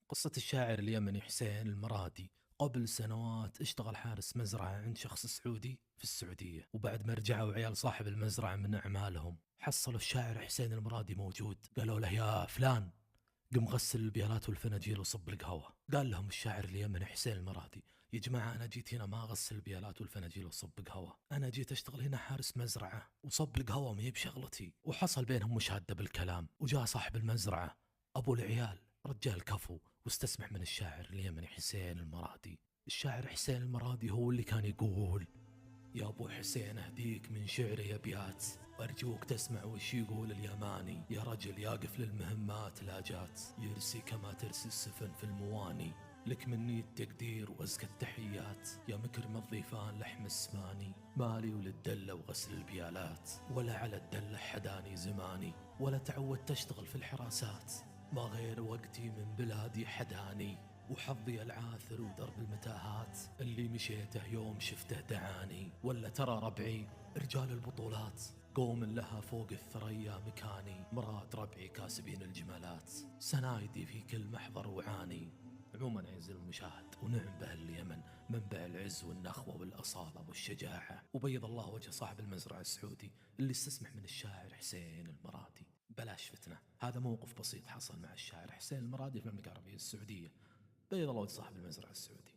قصة الشاعر اليمني حسين المرادي. قبل سنوات اشتغل حارس مزرعة عند شخص سعودي في السعودية، وبعد ما رجعوا عيال صاحب المزرعة من أعمالهم حصلوا الشاعر حسين المرادي موجود. قالوا له: يا فلان، قم غسل البيالات والفناجيل وصب القهوة. قال لهم الشاعر اليمني حسين المرادي: يا جماعة، أنا جيت هنا ما أغسل البيالات والفناجيل وصب قهوة، أنا جيت أشتغل هنا حارس مزرعة، وصب القهوة ما هي بشغلتي. وحصل بينهم مشادة بالكلام، وجاء صاحب المزرعة أبو العيال رجال كفو واستسمح من الشاعر اليمني حسين المرادي. الشاعر حسين المرادي هو اللي كان يقول: يا أبو حسين أهديك من شعري أبيات، وأرجوك تسمع وش يقول اليماني. يا رجل يقف للمهمات لا جات، يرسي كما ترسي السفن في المواني. لك مني التقدير وأزكى التحيات، يا مكرم الضيفان لحم السماني. مالي وللدلة وغسل البيالات، ولا على الدلة حداني زماني. ولا تعودت أشتغل في الحراسات، ما غير وقتي من بلادي حداني. وحظي العاثر ودرب المتاهات، اللي مشيته يوم شفته دعاني. ولا ترى ربعي رجال البطولات، قوم لها فوق الثريا مكاني. مراد ربعي كاسبين الجمالات، سنايدي في كل محضر وعاني. عموما عز المشاهد، ونعم به اليمن، منبع العز والنخوة والأصالة والشجاعة. وبيض الله وجه صاحب المزرعة السعودي اللي استسمح من الشاعر حسين المرادي. بلاش فتنة، هذا موقف بسيط حصل مع الشاعر حسين المرادي في المملكة العربية السعودية. بيض الله وجه صاحب المزرعة السعودي.